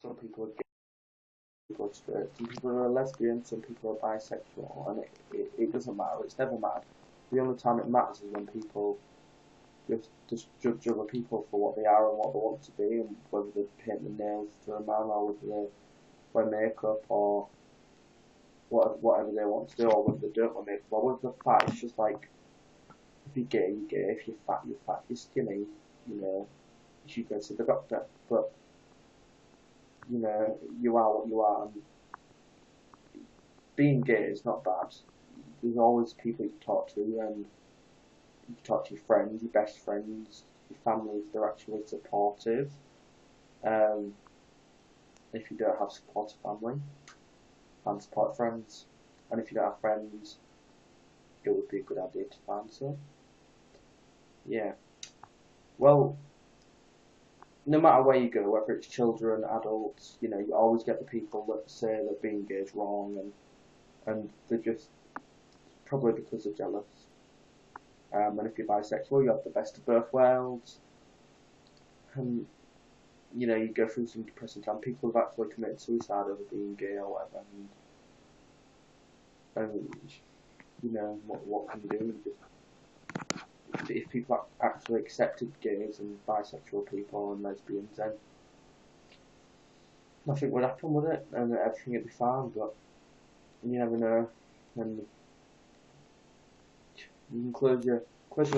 some people are gay, people are straight, some people are lesbian, some people are bisexual, and it doesn't matter. It's never mattered. The only time it matters is when people just judge other people for what they are and what they want to be, and whether they paint their nails to a man or whether they wear makeup or whatever they want to do, or whether they don't wear makeup, or whether they're fat. It's just like, if you're gay, you're gay. If you're fat, you're fat. If you're skinny, you know, you should go to the doctor. But you know, you are what you are, and being gay is not bad. There's always people you talk to, and you talk to your friends, your best friends, your family if they're actually supportive. Um, if you don't have supportive family, and support friends, and if you don't have friends, it would be a good idea to find some. Yeah. Well, no matter where you go, whether it's children, adults, you know, you always get the people that say that being gay is wrong, and they're just probably because they're jealous. And if you're bisexual, you have the best of both worlds. And you know, you go through some depressing time. People have actually committed suicide over being gay or whatever, and you know, what can you do? You just, if people actually accepted gays and bisexual people and lesbians, then nothing would happen with it, and everything would be fine. But you never know, and you can close your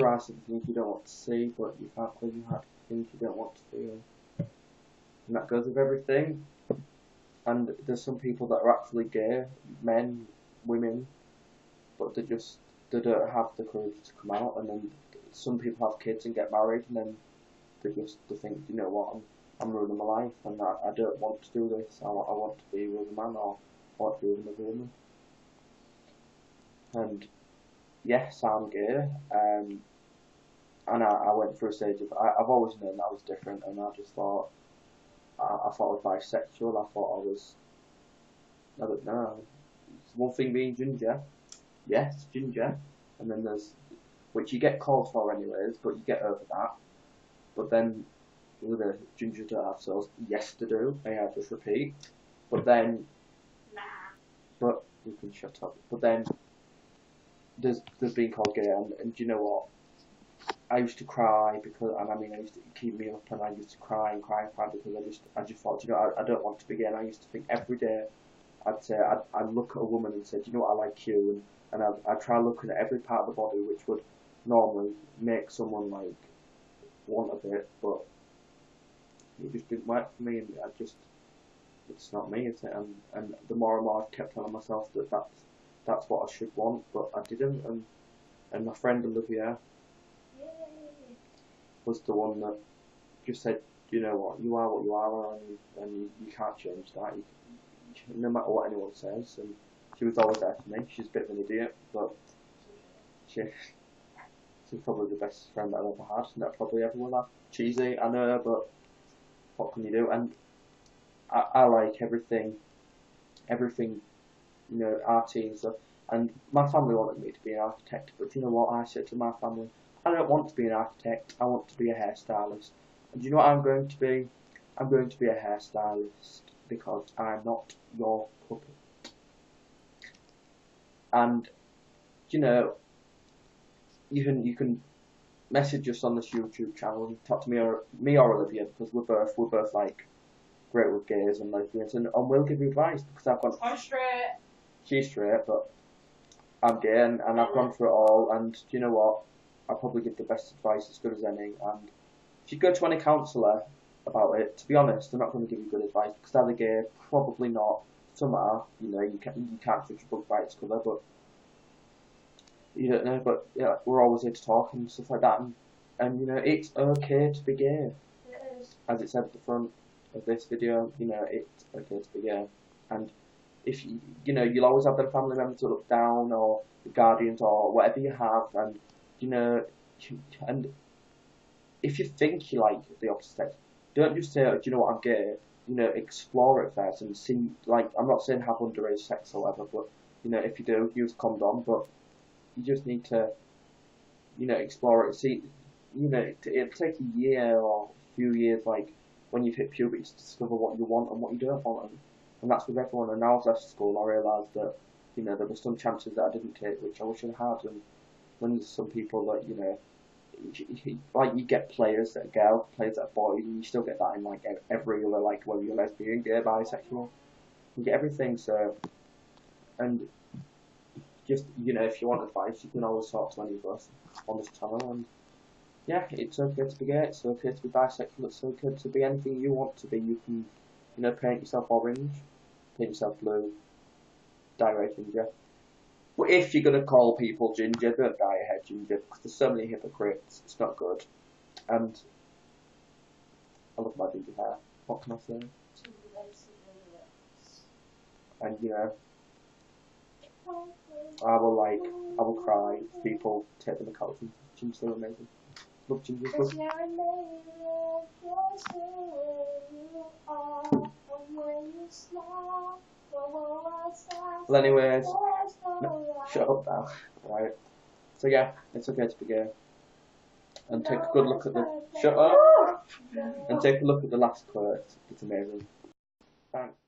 eyes to things you don't want to see, but you can't close your heart to things you don't want to feel. And that goes with everything. And there's some people that are actually gay, men, women, but they don't have the courage to come out. And then some people have kids and get married, and then they think, you know what, I'm ruining my life, and I don't want to do this. I want to be with a man, or I want to be with another woman. And yes, I'm gay, and I went through a stage of I've always known that I was different, and I just thought I thought I was bisexual. I thought I don't know. It's one thing being ginger, yes, ginger, and then there's which you get called for anyways, but you get over that. But then with a ginger don't have cells, yes they do. I just repeat. But then, but you can shut up. But then there's being called gay, and do you know what? I used to cry because, and I mean, I used to keep me up, and I used to cry and cry and cry because I just thought, you know, I don't want to be gay. And I used to think every day, I'd look at a woman and say, do you know what, I like you, and I'd try looking at every part of the body which would normally make someone like want a bit, but it just didn't work for me, and it's not me, is it? And the more and more I kept telling myself that that's what I should want, but I didn't, and my friend Olivia was the one that just said, you know what you are, and you can't change that. No matter what anyone says, and she was always there for me. She's a bit of an idiot, but she, she's probably the best friend I've ever had, and that probably ever will have. Cheesy, I know, but what can you do? And I like everything, you know, arty and stuff. And my family wanted me to be an architect, but you know what I said to my family? I don't want to be an architect, I want to be a hairstylist. And do you know what I'm going to be? I'm going to be a hairstylist because I'm not your puppet. And you know, you can message us on this YouTube channel and talk to me or Olivia, because we're both like great with gays and lesbians, and we'll give you advice because I'm straight. she's straight, but I'm gay, and I've gone through it all, and do you know what? I'll probably give the best advice as good as any. And if you go to any counsellor about it, to be honest, they're not going to give you good advice because they're gay, probably not. Some are, you know, you can't judge a book by its cover, but you don't know. But yeah, we're always here to talk and stuff like that, and you know, it's okay to be gay, It is. as it said at the front of this video. You know, it's okay to be gay, and if you know, you'll always have them family members that look down, or the guardians, or whatever you have, and you know, and if you think you like the opposite sex, don't just say, oh, do you know what, I'm gay. You know, explore it first and see. Like, I'm not saying have underage sex or whatever, but you know, if you do, use condom. But you just need to, you know, explore it. See, you know, it'll take a year or a few years, like when you've hit puberty to discover what you want and what you don't want, and that's with everyone. And now I've left school, I realised that there were some chances that I didn't take, which I wish I had. And when there's some people that like you get players that are girls, players that are boys, and you still get that in like every other, like whether you're lesbian, gay, bisexual, you get everything. So, and just if you want advice, you can always talk to any of us on this channel. And yeah, it's okay to be gay, it's okay to be bisexual, it's okay to be anything you want to be. You can paint yourself orange, paint yourself blue, dye your hair ginger. But if you're going to call people ginger, don't dye your hair ginger, because there's so many hypocrites. It's not good. And I love my ginger hair. What can I say? And I will cry if people take the mick out of ginger. They're amazing. Love ginger. Well, anyways, no, shut up now. Right. So yeah, it's okay to be gay. And take a good look at the. Shut up! And take a look at the last quote. It's amazing. Thanks.